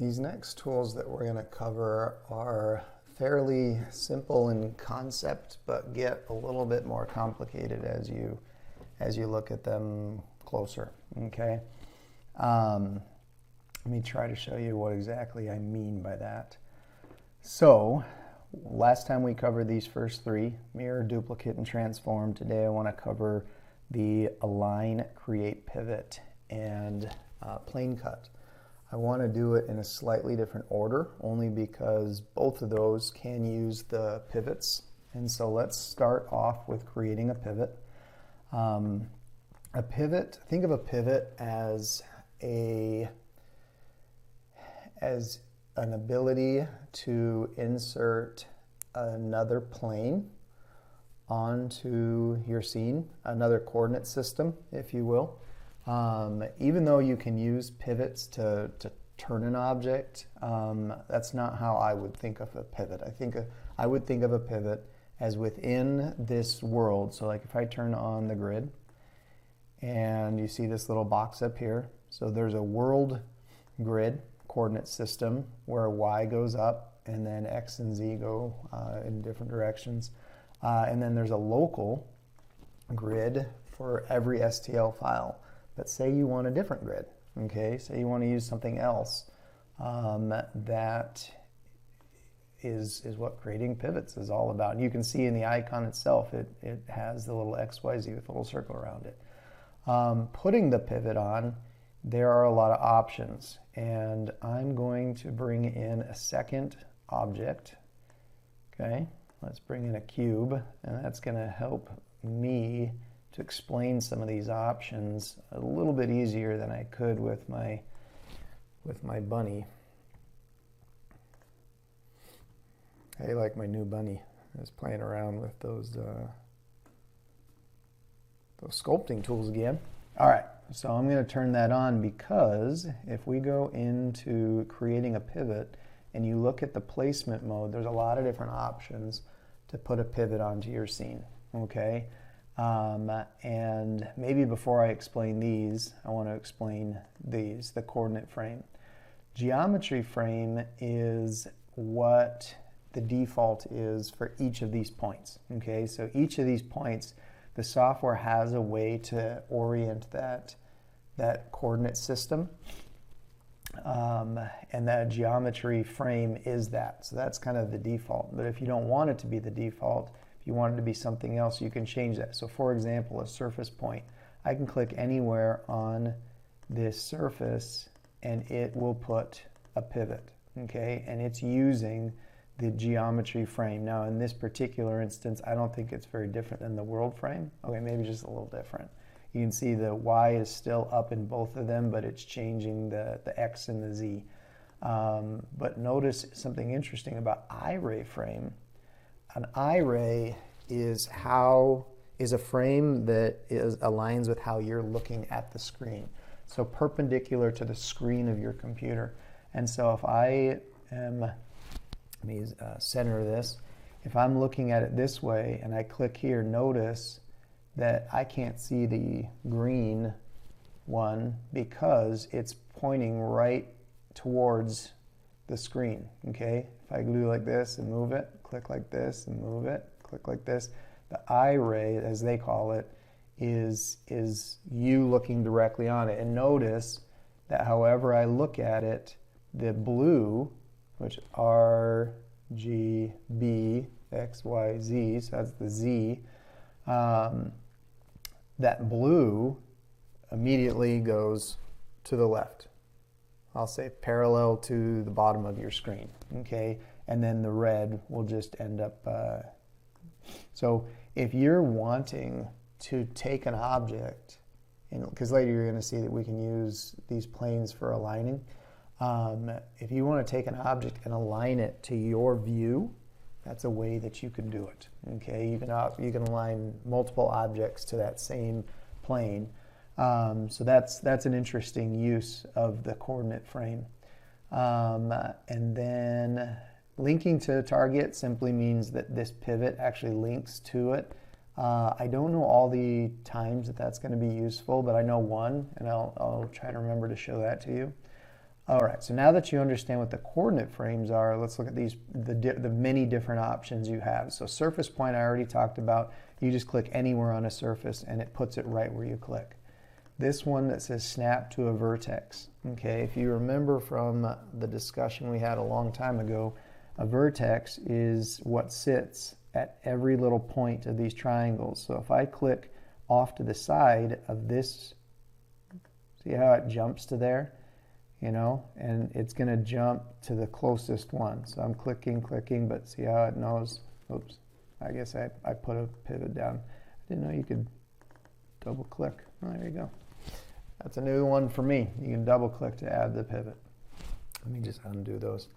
These next tools that we're going to cover are fairly simple in concept, but get a little bit more complicated as you look at them closer. Okay. Let me try to show you what exactly I mean by that. So, last time we covered these first three, mirror, duplicate, and transform. Today I want to cover the align, create, pivot, and plane cut. I want to do it in a slightly different order, only because both of those can use the pivots. And so let's start off with creating a pivot. A pivot, think of a pivot as an ability to insert another plane onto your scene, another coordinate system, if you will. Even though you can use pivots to turn an object, that's not how I would think of a pivot. I would think of a pivot as within this world. So like if I turn on the grid and you see this little box up here, so there's a world grid coordinate system where Y goes up and then X and Z go in different directions. And then there's a local grid for every STL file. But say you want a different grid, okay? Say you want to use something else. That is what creating pivots is all about. And you can see in the icon itself, it has the little XYZ with a little circle around it. Putting the pivot on, there are a lot of options. And I'm going to bring in a second object, okay? Let's bring in a cube, and that's going to help me to explain some of these options a little bit easier than I could with my bunny. Hey, like my new bunny is playing around with those sculpting tools again. All right, so I'm going to turn that on because if we go into creating a pivot and you look at the placement mode, there's a lot of different options to put a pivot onto your scene, okay? And maybe before I explain these, I want to explain these, the coordinate frame. Geometry frame is what the default is for each of these points, okay? So each of these points, the software has a way to orient that coordinate system, and that geometry frame is that. So that's kind of the default. But if you don't want it to be the default, if you want it to be something else, you can change that. So for example, a surface point. I can click anywhere on this surface and it will put a pivot, okay? And it's using the geometry frame. Now in this particular instance, I don't think it's very different than the world frame. Okay, maybe just a little different. You can see the Y is still up in both of them, but it's changing the X and the Z. But notice something interesting about I-ray frame. An I-ray is a frame that aligns with how you're looking at the screen. So perpendicular to the screen of your computer. And so if I am, let me center this. If I'm looking at it this way and I click here, notice that I can't see the green one because it's pointing right towards the screen, okay? If I do like this and move it, click like this and move it, click like this, the I-ray, as they call it, is you looking directly on it. And notice that however I look at it, the blue, which R, G, B, X, Y, Z, so that's the Z, that blue immediately goes to the left. I'll say parallel to the bottom of your screen, okay? And then the red will just end up, so if you're wanting to take an object, because later you're going to see that we can use these planes for aligning. If you want to take an object and align it to your view, that's a way that you can do it. Okay, you can align multiple objects to that same plane. So that's an interesting use of the coordinate frame. And then linking to a target simply means that this pivot actually links to it. I don't know all the times that that's going to be useful, but I know one, and I'll try to remember to show that to you. All right, so now that you understand what the coordinate frames are, let's look at the many different options you have. So surface point I already talked about. You just click anywhere on a surface and it puts it right where you click. This one that says snap to a vertex. Okay, if you remember from the discussion we had a long time ago, a vertex is what sits at every little point of these triangles. So if I click off to the side of this, see how it jumps to there? You know, and it's going to jump to the closest one. So I'm clicking, but see how it knows? Oops, I guess I put a pivot down. I didn't know you could double click. Oh, there you go. That's a new one for me. You can double click to add the pivot. Let me just undo those.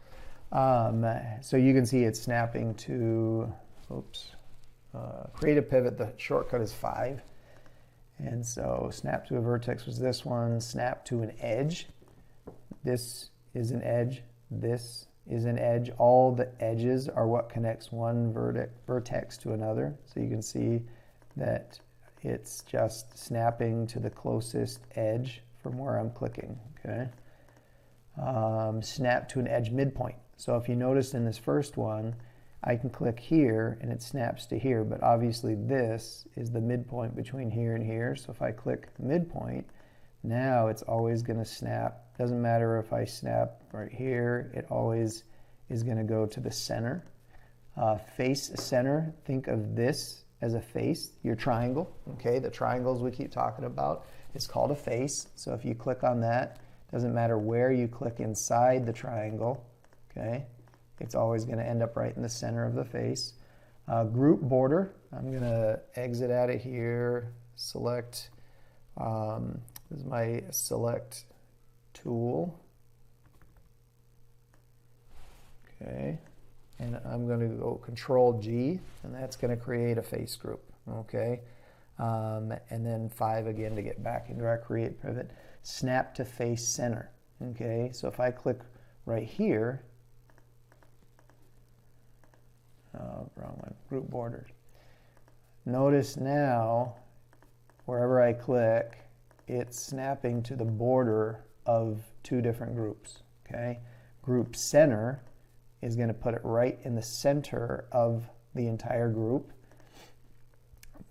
So you can see it's snapping to, oops, create a pivot. The shortcut is 5. And so snap to a vertex was this one. Snap to an edge. This is an edge. This is an edge. All the edges are what connects one vertex to another. So you can see that it's just snapping to the closest edge from where I'm clicking. Okay. Snap to an edge midpoint. So if you notice in this first one, I can click here and it snaps to here, but obviously this is the midpoint between here and here. So if I click midpoint, now it's always going to snap. Doesn't matter if I snap right here, it always is going to go to the center. Face center, think of this as a face, your triangle. Okay, the triangles we keep talking about, it's called a face. So if you click on that, doesn't matter where you click inside the triangle, okay, it's always going to end up right in the center of the face. Group border, I'm going to exit out of here, select, this is my select tool. Okay, and I'm going to go Control G, and that's going to create a face group. Okay, and then 5 again to get back into our create pivot. Snap to face center. Okay, so if I click right here, wrong one, group borders. Notice now, wherever I click, it's snapping to the border of 2 different groups. Okay, group center is going to put it right in the center of the entire group.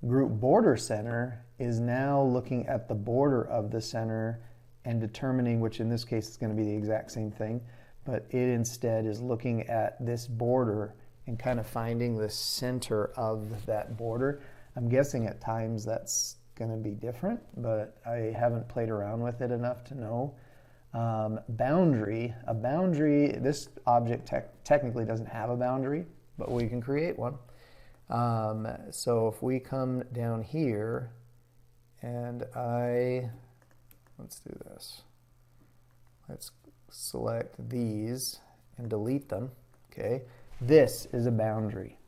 Group border center is now looking at the border of the center and determining, which in this case is going to be the exact same thing, but it instead is looking at this border and kind of finding the center of that border. I'm guessing at times that's going to be different, but I haven't played around with it enough to know. Boundary, a boundary, this object technically doesn't have a boundary, but we can create one. So if we come down here and let's do this. Let's select these and delete them. Okay, this is a boundary.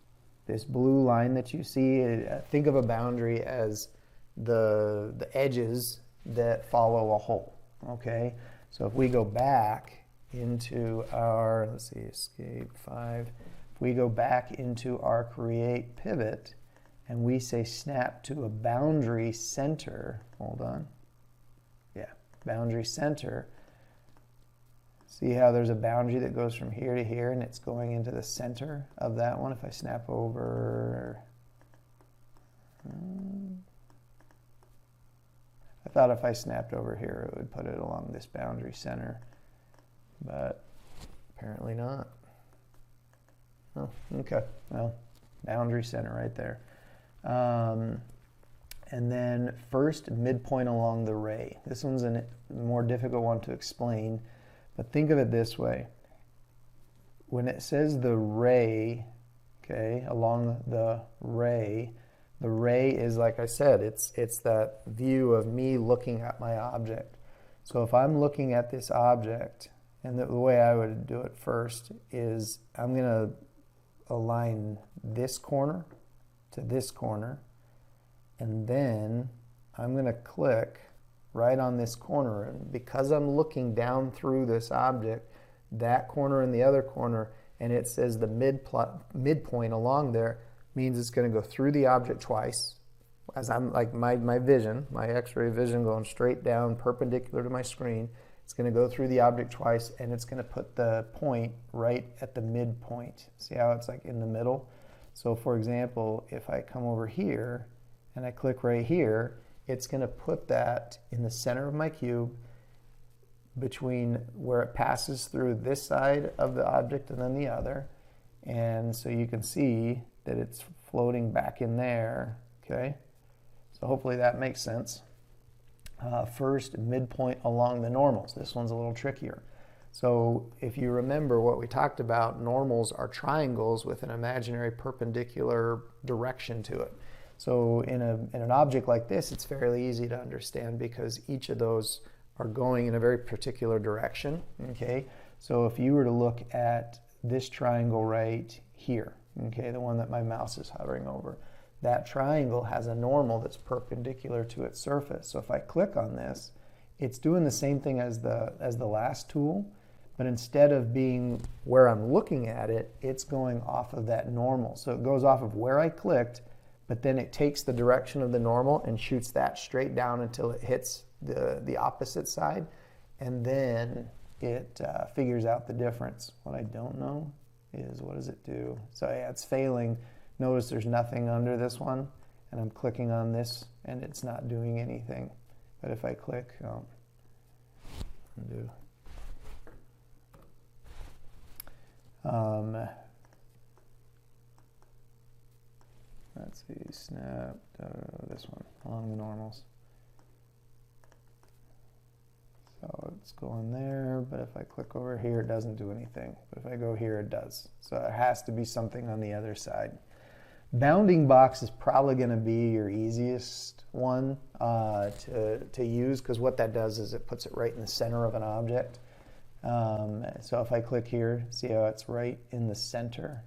This blue line that you see, think of a boundary as the edges that follow a hole. Okay, so if we go back into our, let's see, escape 5. If we go back into our create pivot and we say snap to a boundary center, hold on, yeah, boundary center. See how there's a boundary that goes from here to here and it's going into the center of that one. If I snap over, I thought if I snapped over here it would put it along this boundary center, but apparently not. Oh, okay, well, boundary center right there. And then first midpoint along the ray. This one's a more difficult one to explain, but think of it this way. When it says the ray, okay, along the ray is, like I said, it's that view of me looking at my object. So if I'm looking at this object, and the way I would do it first is I'm going to align this corner to this corner, and then I'm going to click right on this corner. And because I'm looking down through this object, that corner and the other corner, and it says the midpoint along there, means it's going to go through the object twice. As I'm like my vision, my X-ray vision going straight down perpendicular to my screen, It's going to go through the object twice, and it's going to put the point right at the midpoint. See how it's like in the middle? So for example, if I come over here and I click right here, it's going to put that in the center of my cube between where it passes through this side of the object and then the other. And so you can see that it's floating back in there, okay? So hopefully that makes sense. First, midpoint along the normals. This one's a little trickier. So if you remember what we talked about, normals are triangles with an imaginary perpendicular direction to it. So in an object like this, it's fairly easy to understand because each of those are going in a very particular direction, okay? So if you were to look at this triangle right here, okay, the one that my mouse is hovering over, that triangle has a normal that's perpendicular to its surface. So if I click on this, it's doing the same thing as the last tool, but instead of being where I'm looking at it, it's going off of that normal. So it goes off of where I clicked, but then it takes the direction of the normal and shoots that straight down until it hits the opposite side, and then it figures out the difference. What I don't know is, what does it do? So yeah, it's failing. Notice there's nothing under this one, and I'm clicking on this, and it's not doing anything. But if I click, undo. Let's see, snap, this one, along the normals. So it's going there, but if I click over here, it doesn't do anything. But if I go here, it does. So it has to be something on the other side. Bounding box is probably going to be your easiest one to use, because what that does is it puts it right in the center of an object. So if I click here, see how it's right in the center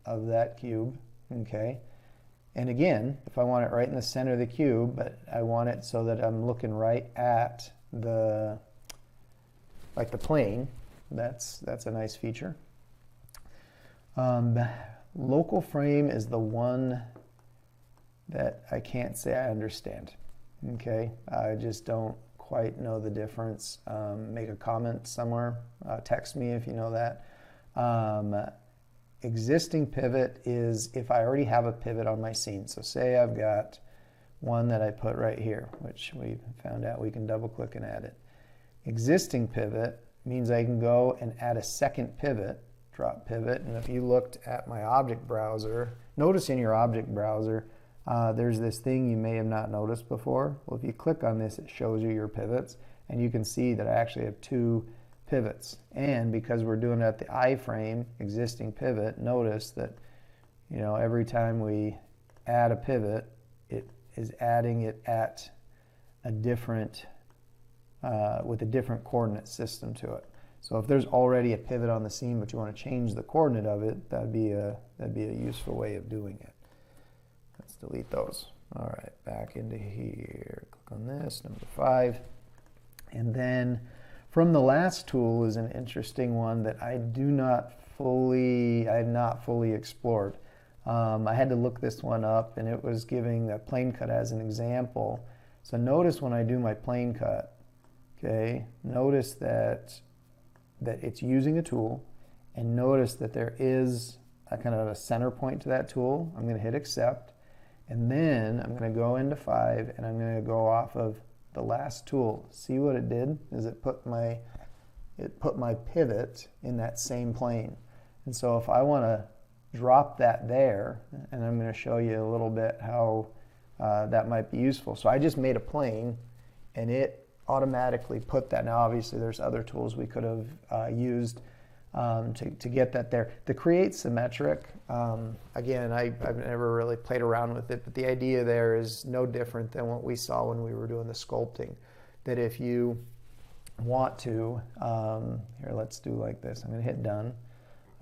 of that cube, okay? And again, if I want it right in the center of the cube, but I want it so that I'm looking right at the plane, that's a nice feature. Local frame is the one that I can't say I understand, okay? I just don't quite know the difference. Make a comment somewhere, text me if you know that. Existing pivot is if I already have a pivot on my scene. So say I've got one that I put right here, which we found out we can double click and add it. Existing pivot means I can go and add a second pivot, drop pivot, and if you looked at my object browser, notice in your object browser there's this thing you may have not noticed before. Well, if you click on this, it shows you your pivots, and you can see that I actually have two pivots. And because we're doing it at the iframe, existing pivot, notice that, you know, every time we add a pivot, it is adding it at a different, with a different coordinate system to it. So if there's already a pivot on the scene, but you want to change the coordinate of it, that'd be a useful way of doing it. Let's delete those. All right, back into here. Click on this, number 5. And then from the last tool is an interesting one that I have not fully explored. I had to look this one up, and it was giving the plane cut as an example. So notice when I do my plane cut, okay, notice that it's using a tool, and notice that there is a kind of a center point to that tool. I'm going to hit accept, and then I'm going to go into 5, and I'm going to go off of the last tool. See what it did is it put my pivot in that same plane. And so if I want to drop that there, and I'm going to show you a little bit how that might be useful. So I just made a plane, and it automatically put that. Now obviously there's other tools we could have used to get that there. The create symmetric, again, I've never really played around with it, but the idea there is no different than what we saw when we were doing the sculpting. That if you want to, here, let's do like this. I'm going to hit done.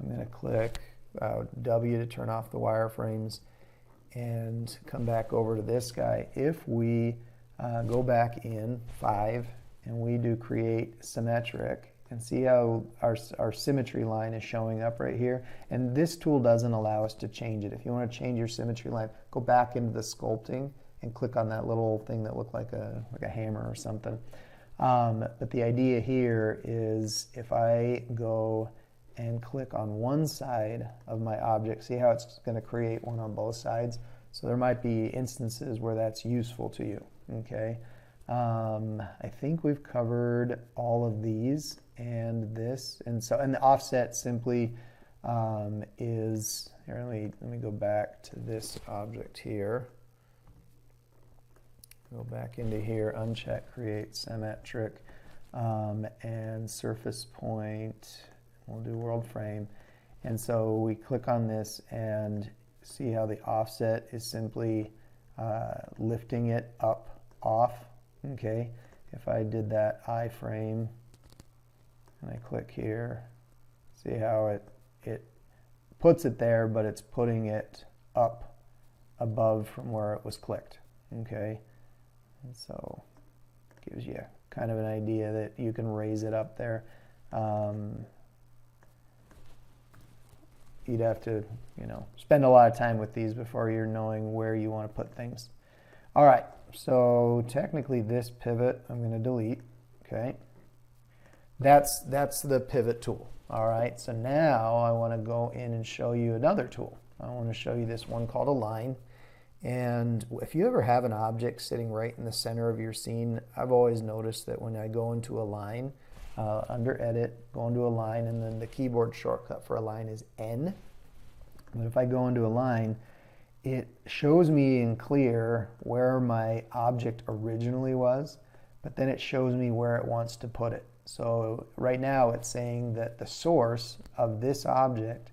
I'm going to click W to turn off the wireframes and come back over to this guy. If we go back in 5 and we do create symmetric, and see how our symmetry line is showing up right here. And this tool doesn't allow us to change it. If you want to change your symmetry line, go back into the sculpting and click on that little thing that looked like a hammer or something. But the idea here is if I go and click on one side of my object, see how it's going to create one on both sides? So there might be instances where that's useful to you, okay? I think we've covered all of these and this, and the offset simply is, here, let me go back to this object here. Go back into here, uncheck, create symmetric, and surface point, we'll do world frame. And so we click on this and see how the offset is simply lifting it up, off, okay? If I did that iframe and I click here, see how it puts it there, but it's putting it up above from where it was clicked, okay? And so it gives you kind of an idea that you can raise it up there. You'd have to, spend a lot of time with these before you're knowing where you want to put things. All right, so technically this pivot I'm going to delete, okay? That's the pivot tool. All right, so now I want to go in and show you another tool. I want to show you this one called Align. And if you ever have an object sitting right in the center of your scene, I've always noticed that when I go into Align, under Edit, go into Align, and then the keyboard shortcut for Align is N. But if I go into Align, it shows me in clear where my object originally was, but then it shows me where it wants to put it. So right now it's saying that the source of this object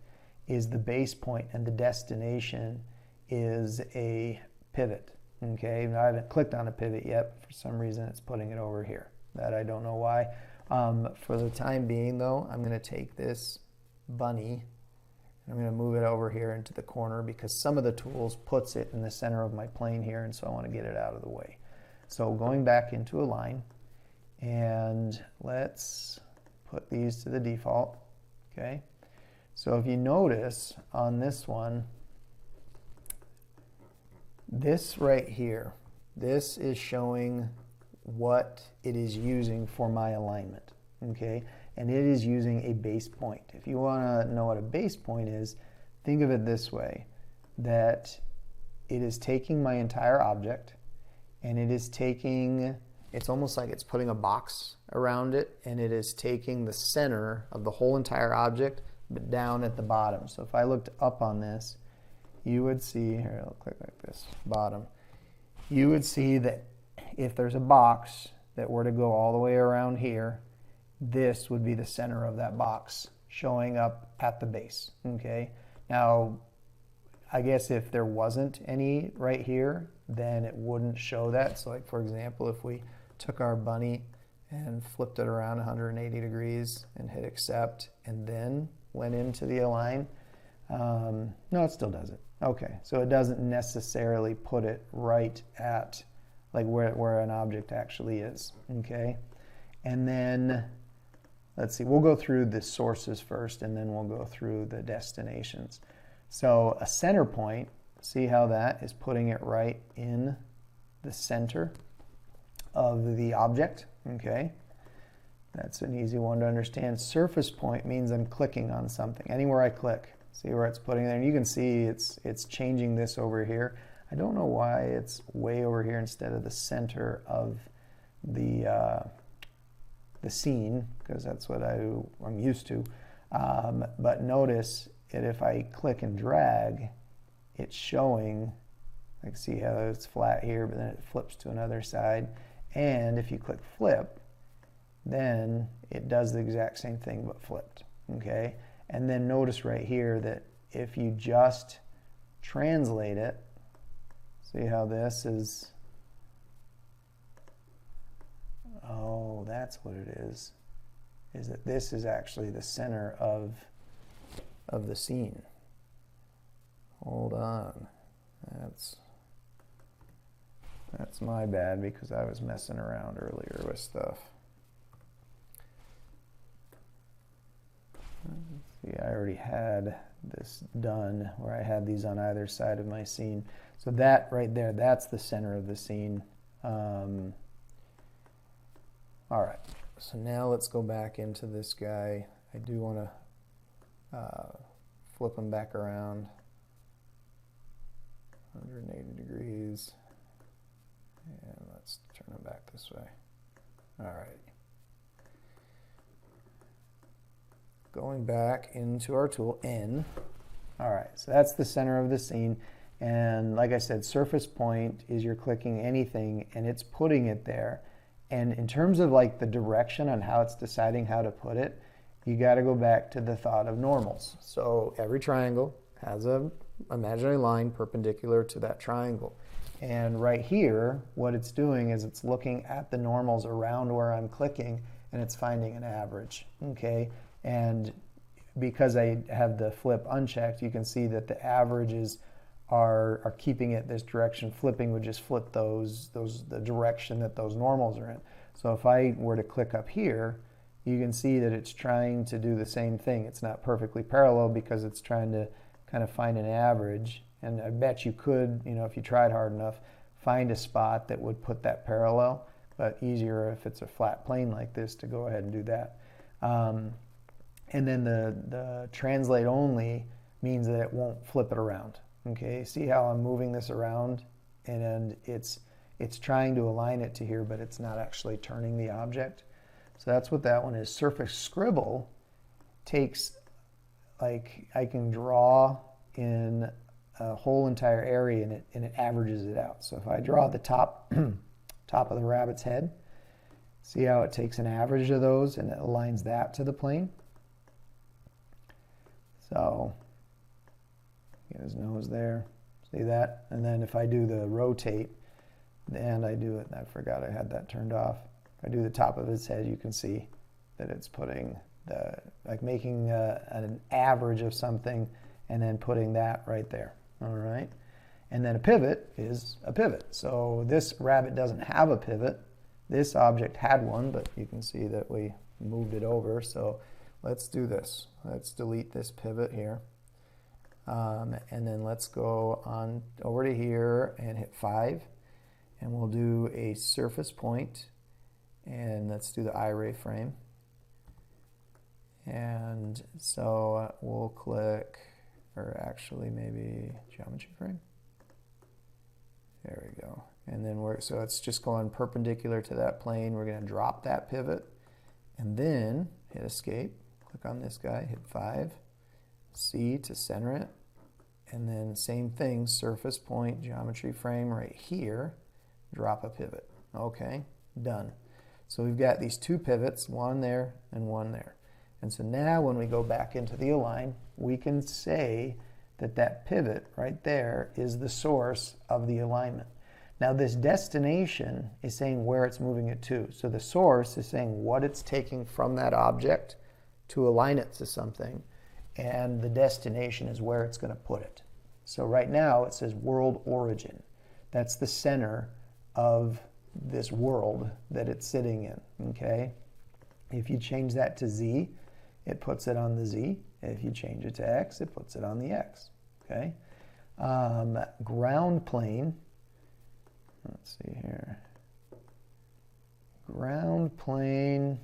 is the base point and the destination is a pivot. Okay, now I haven't clicked on a pivot yet, but for some reason it's putting it over here. That I don't know why. For the time being though, I'm going to take this bunny and I'm going to move it over here into the corner because some of the tools puts it in the center of my plane here, and so I want to get it out of the way. So going back into Align, and let's put these to the default, okay? So if you notice on this one, this right here, this is showing what it is using for my alignment, okay? And it is using a base point. If you want to know what a base point is, think of it this way, that it is taking my entire object and it is taking, it's almost like it's putting a box around it, and it is taking the center of the whole entire object but down at the bottom. So if I looked up on this, you would see, here I'll click like this, bottom, you would see that if there's a box that were to go all the way around here, this would be the center of that box showing up at the base, okay? Now, I guess if there wasn't any right here, then it wouldn't show that. So like for example, if we took our bunny and flipped it around 180 degrees and hit accept and then went into the Align, no, it still does it. Okay, so it doesn't necessarily put it right at like where an object actually is, okay? And then, let's see, we'll go through the sources first and then we'll go through the destinations. So a center point, see how that is putting it right in the center of the object, okay? That's an easy one to understand. Surface point means I'm clicking on something. Anywhere I click, see where it's putting it there. And you can see it's changing this over here. I don't know why it's way over here instead of the center of the scene, because that's what I'm used to. But notice that if I click and drag, it's showing, like see how it's flat here, but then it flips to another side. And if you click flip, then it does the exact same thing but flipped, okay? And then notice right here that if you just translate it, see how this is, oh, that's what it is that this is actually the center of the scene. Hold on, that's my bad because I was messing around earlier with stuff. See, I already had this done where I had these on either side of my scene. So that right there, that's the center of the scene. All right, so now let's go back into this guy. I do want to flip him back around 180 degrees, and let's turn him back this way. All right. Going back into our tool, N. All right, so that's the center of the scene. And like I said, surface point is you're clicking anything and it's putting it there. And in terms of like the direction on how it's deciding how to put it, you got to go back to the thought of normals. So every triangle has an imaginary line perpendicular to that triangle. And right here, what it's doing is it's looking at the normals around where I'm clicking and it's finding an average, okay? And because I have the flip unchecked, you can see that the averages are keeping it this direction. Flipping would just flip the direction that those normals are in. So if I were to click up here, you can see that it's trying to do the same thing. It's not perfectly parallel because it's trying to kind of find an average. And I bet you could, you know, if you tried hard enough, find a spot that would put that parallel, but easier if it's a flat plane like this to go ahead and do that. And then the translate only means that it won't flip it around. Okay, see how I'm moving this around and it's trying to align it to here, but it's not actually turning the object. So that's what that one is. Surface scribble takes, like, I can draw in a whole entire area and it averages it out. So if I draw the top top of the rabbit's head, see how it takes an average of those and it aligns that to the plane. So get his nose there, see that? And then if I do the rotate, and I do it, I forgot I had that turned off. If I do the top of his head, you can see that it's putting the, like making an average of something and then putting that right there, all right? And then a pivot is a pivot. So this rabbit doesn't have a pivot. This object had one, but you can see that we moved it over. So let's do this. Let's delete this pivot here. And then let's go on over to here and hit 5. And we'll do a surface point. And let's do the I-ray frame. And so we'll click, or actually maybe geometry frame. There we go. And then so it's just going perpendicular to that plane. We're going to drop that pivot and then hit escape. Click on this guy, hit 5, C to center it, and then same thing, surface point, geometry frame right here, drop a pivot. Okay, done. So we've got these two pivots, one there and one there. And so now when we go back into the align, we can say that that pivot right there is the source of the alignment. Now this destination is saying where it's moving it to. So the source is saying what it's taking from that object to align it to something, and the destination is where it's going to put it. So right now it says world origin. That's the center of this world that it's sitting in, okay? If you change that to Z, it puts it on the Z. If you change it to X, it puts it on the X, okay? Ground plane, let's see here. Ground plane,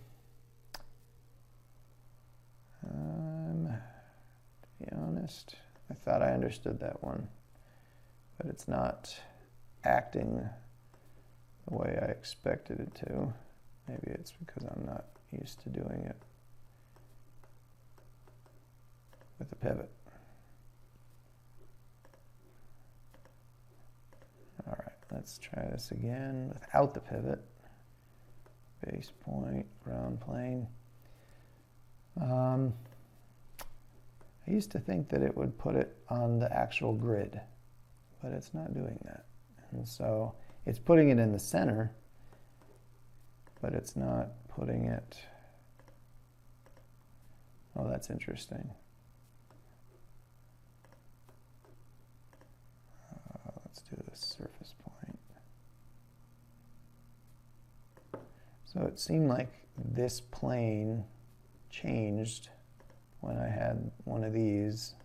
to be honest, I thought I understood that one, but it's not acting the way I expected it to. Maybe it's because I'm not used to doing it with a pivot. All right, let's try this again without the pivot. Base point, ground plane. I used to think that it would put it on the actual grid, but it's not doing that. And so it's putting it in the center, but it's not putting it. Oh, that's interesting. Let's do the surface point. So it seemed like this plane changed when I had one of these.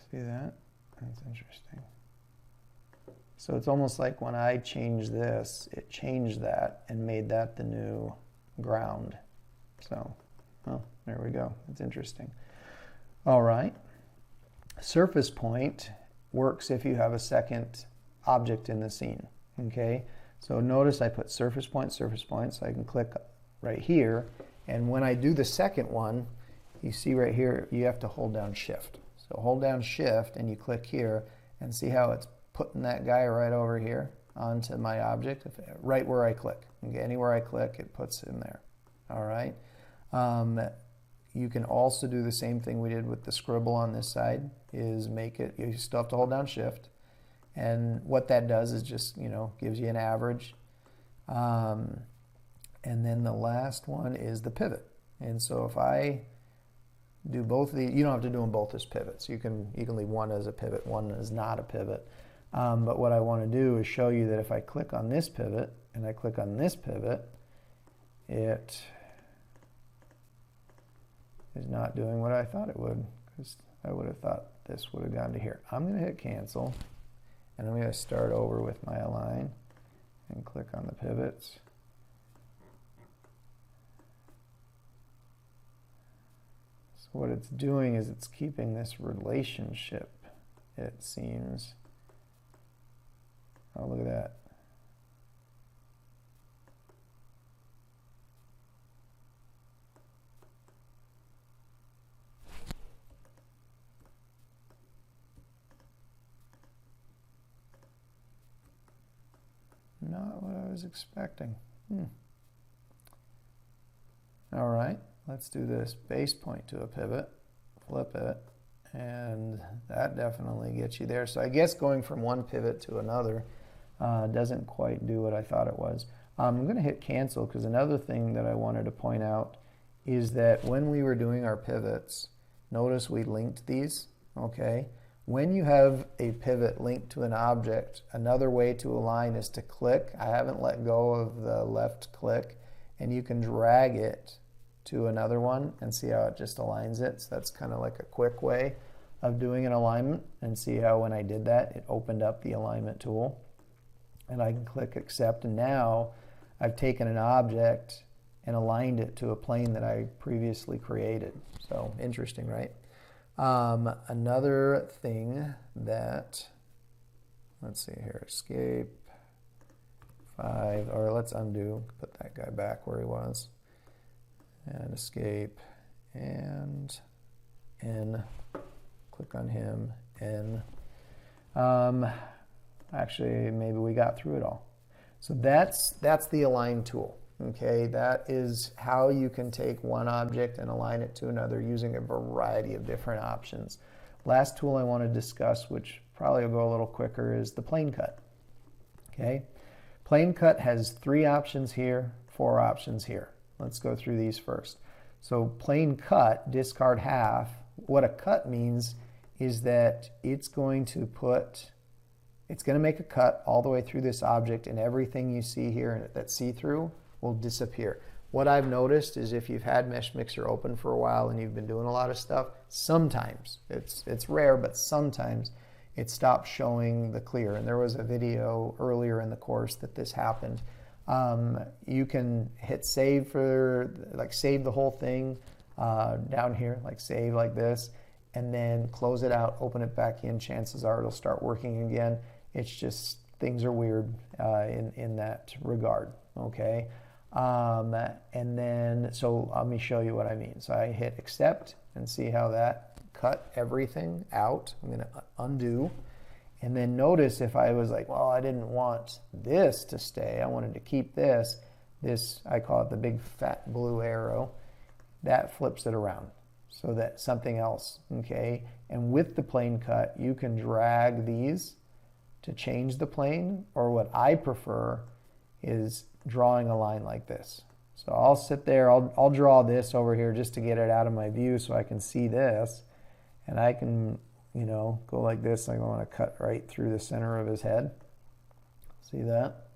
See that? That's interesting. So it's almost like when I changed this, it changed that and made that the new ground. So, well, there we go. It's interesting. All right. Surface point works if you have a second object in the scene. Okay. So notice I put surface point, so I can click right here. And when I do the second one, you see right here, you have to hold down Shift. So hold down Shift and you click here and see how it's putting that guy right over here onto my object, right where I click. Okay, anywhere I click, it puts it in there. All right. You can also do the same thing we did with the scribble on this side, is make it, you still have to hold down Shift. And what that does is just, gives you an average. And then the last one is the pivot. And so if I do both of these, you don't have to do them both as pivots. You can leave one as a pivot, one as not a pivot. But what I want to do is show you that if I click on this pivot and I click on this pivot, it is not doing what I thought it would, because I would have thought this would have gone to here. I'm going to hit cancel, and I'm going to start over with my align and click on the pivots. So what it's doing is it's keeping this relationship, it seems. Oh, look at that. Not what I was expecting. All right, let's do this base point to a pivot, flip it, and that definitely gets you there. So I guess going from one pivot to another doesn't quite do what I thought it was. I'm going to hit cancel, because another thing that I wanted to point out is that when we were doing our pivots, notice we linked these, okay? When you have a pivot linked to an object, another way to align is to click. I haven't let go of the left click, and you can drag it to another one and see how it just aligns it. So that's kind of like a quick way of doing an alignment, and see how when I did that, it opened up the alignment tool. And I can click accept, and now I've taken an object and aligned it to a plane that I previously created. So interesting, right? Another thing that, let's see here, escape 5, or let's undo, put that guy back where he was, and escape, and N, click on him, N. Actually, maybe we got through it all. So that's the align tool. Okay, that is how you can take one object and align it to another using a variety of different options. Last tool I want to discuss, which probably will go a little quicker, is the plane cut. Okay, plane cut has 3 options here, 4 options here. Let's go through these first. So plane cut, discard half. What a cut means is that it's going to make a cut all the way through this object, and everything you see here that's see-through will disappear. What I've noticed is if you've had Mesh Mixer open for a while and you've been doing a lot of stuff, sometimes, it's rare, but sometimes it stops showing the clear. And there was a video earlier in the course that this happened. You can hit save save the whole thing down here, save like this, and then close it out, open it back in. Chances are it'll start working again. It's just things are weird in that regard, okay? And then, so let me show you what I mean. So I hit accept and see how that cut everything out. I'm going to undo. And then notice if I was like, well, I didn't want this to stay, I wanted to keep this, I call it the big fat blue arrow, that flips it around so that something else, okay? And with the plane cut, you can drag these to change the plane, or what I prefer is drawing a line like this. So I'll sit there, I'll draw this over here just to get it out of my view so I can see this, and I can, go like this. I want to cut right through the center of his head. See that?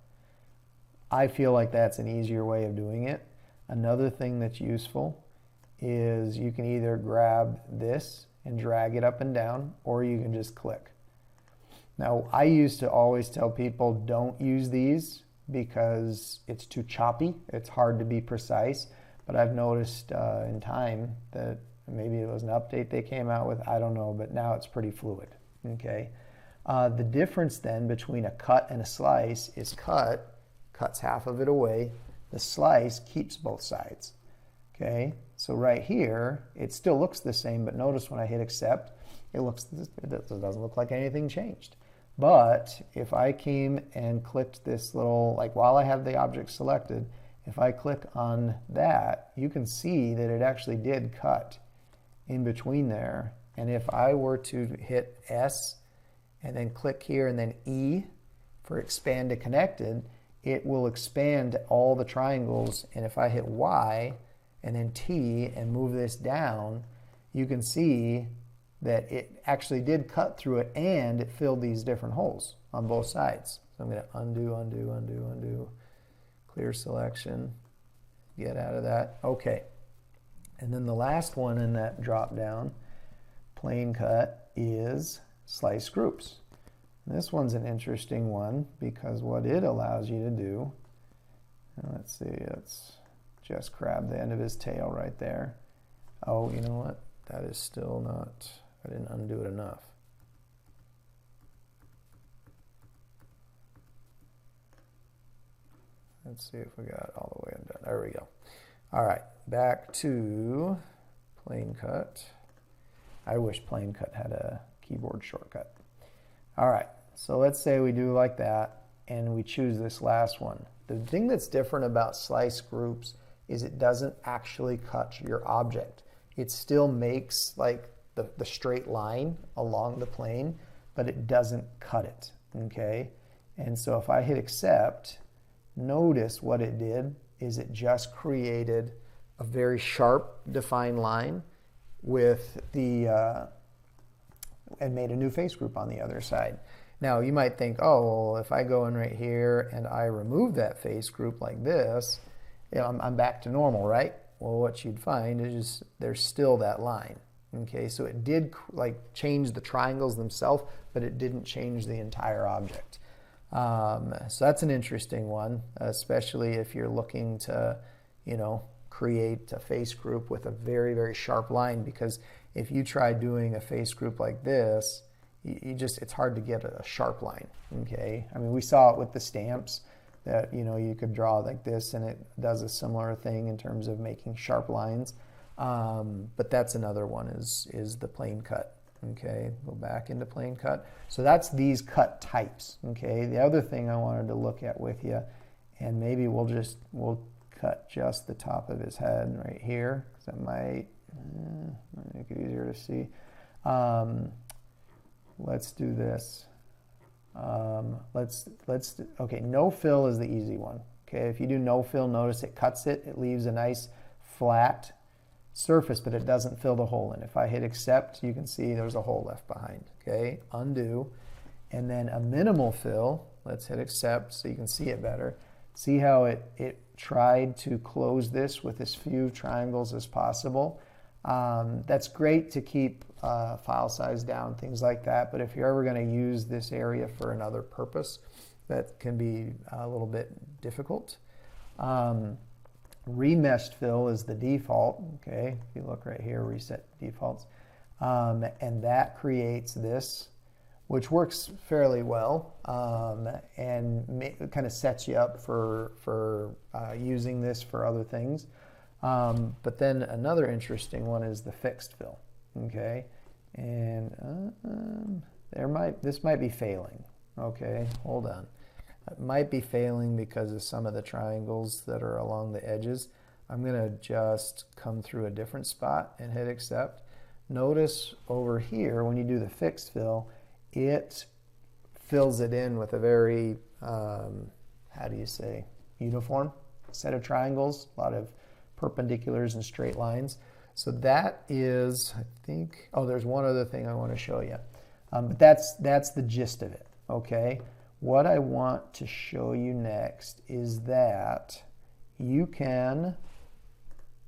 I feel like that's an easier way of doing it. Another thing that's useful is you can either grab this and drag it up and down, or you can just click. Now, I used to always tell people don't use these because it's too choppy. It's hard to be precise. But I've noticed in time that maybe it was an update they came out with. I don't know, but now it's pretty fluid. Okay. The difference then between a cut and a slice is cuts half of it away. The slice keeps both sides. Okay. So right here, it still looks the same, but notice when I hit accept, it doesn't look like anything changed. But if I came and clicked this little, like while I have the object selected, if I click on that, you can see that it actually did cut in between there. And if I were to hit S and then click here and then E for expand to connected, it will expand all the triangles. And if I hit Y and then T and move this down, you can see that it actually did cut through it and it filled these different holes on both sides. So I'm going to undo, undo, undo, undo, clear selection, get out of that. Okay. And then the last one in that drop down, plane cut, is slice groups. And this one's an interesting one because what it allows you to do, let's see, let's just grab the end of his tail right there. Oh, you know what? That is still not, I didn't undo it enough. Let's see if we got it all the way undone. There we go. All right, back to plane cut. I wish plane cut had a keyboard shortcut. All right, so let's say we do like that and we choose this last one. The thing that's different about slice groups is it doesn't actually cut your object. It still makes like the straight line along the plane, but it doesn't cut it, okay? And so if I hit accept, notice what it did is it just created a very sharp defined line with the, and made a new face group on the other side. Now you might think, oh, well, if I go in right here and I remove that face group like this, you know, I'm back to normal, right? Well, what you'd find is just, there's still that line. Okay, so it did like change the triangles themselves, but it didn't change the entire object. So that's an interesting one, especially if you're looking to, you know, create a face group with a very, very sharp line, because if you try doing a face group like this, it's hard to get a sharp line, okay? I mean, we saw it with the stamps that, you know, you could draw like this and it does a similar thing in terms of making sharp lines. But that's another one is the plane cut. Okay, go back into plane cut. So that's these cut types. Okay, the other thing I wanted to look at with you, and maybe we'll cut just the top of his head right here, because that might make it easier to see. Let's do this. Okay, no fill is the easy one. Okay, if you do no fill, notice it cuts it. It leaves a nice flat surface, but it doesn't fill the hole in. If I hit accept, you can see there's a hole left behind. Okay, undo, and then a minimal fill. Let's hit accept so you can see it better. See how it tried to close this with as few triangles as possible. That's great to keep file size down, things like that, but if you're ever going to use this area for another purpose, that can be a little bit difficult. Remeshed fill is the default. Okay, if you look right here, reset defaults, and that creates this, which works fairly well, and kind of sets you up for using this for other things. But then another interesting one is the fixed fill. Okay, and this might be failing. Okay, hold on. It might be failing because of some of the triangles that are along the edges. I'm going to just come through a different spot and hit accept. Notice over here, when you do the fixed fill, it fills it in with a very, how do you say, uniform set of triangles, a lot of perpendiculars and straight lines. So that is, I think, oh, there's one other thing I want to show you. But that's the gist of it, okay? What I want to show you next is that you can,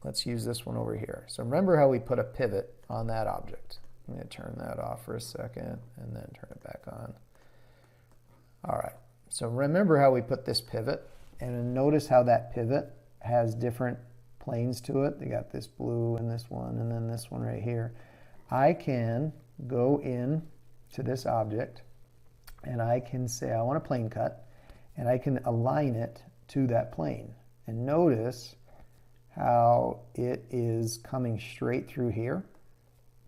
let's use this one over here. So remember how we put a pivot on that object. I'm going to turn that off for a second and then turn it back on. All right, so remember how we put this pivot, and notice how that pivot has different planes to it. They got this blue and this one, and then this one right here. I can go in to this object, and I can say I want a plane cut, and I can align it to that plane. And notice how it is coming straight through here,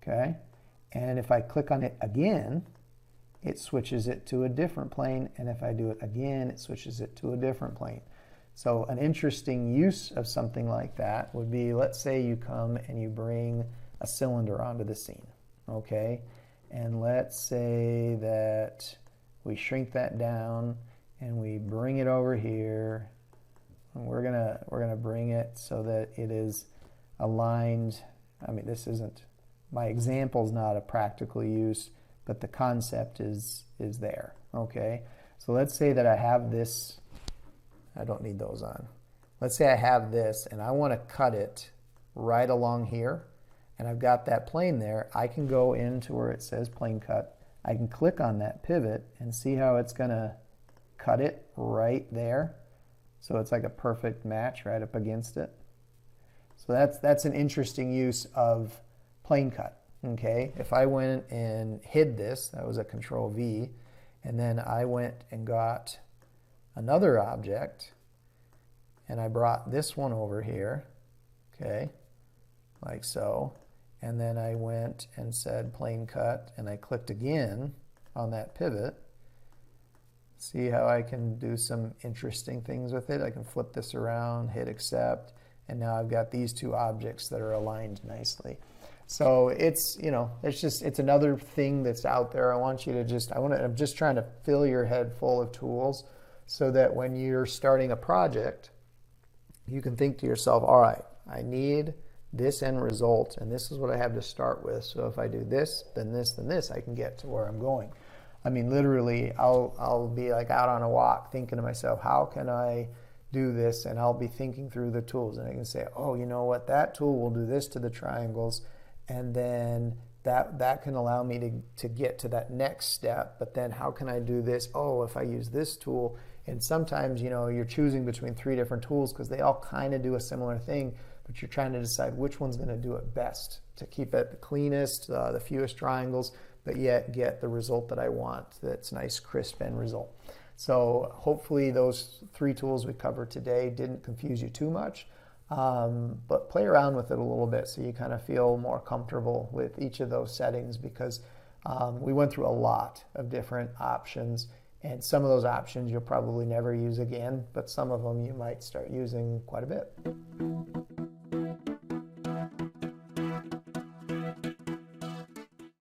okay? And if I click on it again, it switches it to a different plane, and if I do it again, it switches it to a different plane. So an interesting use of something like that would be, let's say you come and you bring a cylinder onto the scene, okay? And let's say that we shrink that down and we bring it over here, and we're gonna bring it so that it is aligned. I mean, this isn't, my example's not a practical use, but the concept is there, okay? So let's say that I have this, I don't need those on. Let's say I have this and I want to cut it right along here, and I've got that plane there. I can go into where it says plane cut. I can click on that pivot and see how it's going to cut it right there. So it's like a perfect match right up against it. So that's an interesting use of plane cut. Okay, if I went and hid this, that was a Control V, and then I went and got another object, and I brought this one over here, okay, like so, and then I went and said plane cut, and I clicked again on that pivot. See how I can do some interesting things with it? I can flip this around, hit accept, and now I've got these two objects that are aligned nicely. So it's, you know, it's another thing that's out there. I want you to just, I'm just trying to fill your head full of tools so that when you're starting a project, you can think to yourself, all right, I need this end result, and this is what I have to start with. So if I do this, then this, then this, I can get to where I'm going. I mean, literally, I'll be like out on a walk thinking to myself, how can I do this? And I'll be thinking through the tools, and I can say, oh, you know what, that tool will do this to the triangles, and then that can allow me to get to that next step. But then how can I do this? Oh, if I use this tool. And sometimes, you know, you're choosing between 3 different tools because they all kind of do a similar thing, but you're trying to decide which one's going to do it best to keep it the cleanest, the fewest triangles, but yet get the result that I want. That's nice, crisp end result. So hopefully those 3 tools we covered today didn't confuse you too much. But play around with it a little bit so you kind of feel more comfortable with each of those settings, because we went through a lot of different options, and some of those options you'll probably never use again, but some of them you might start using quite a bit.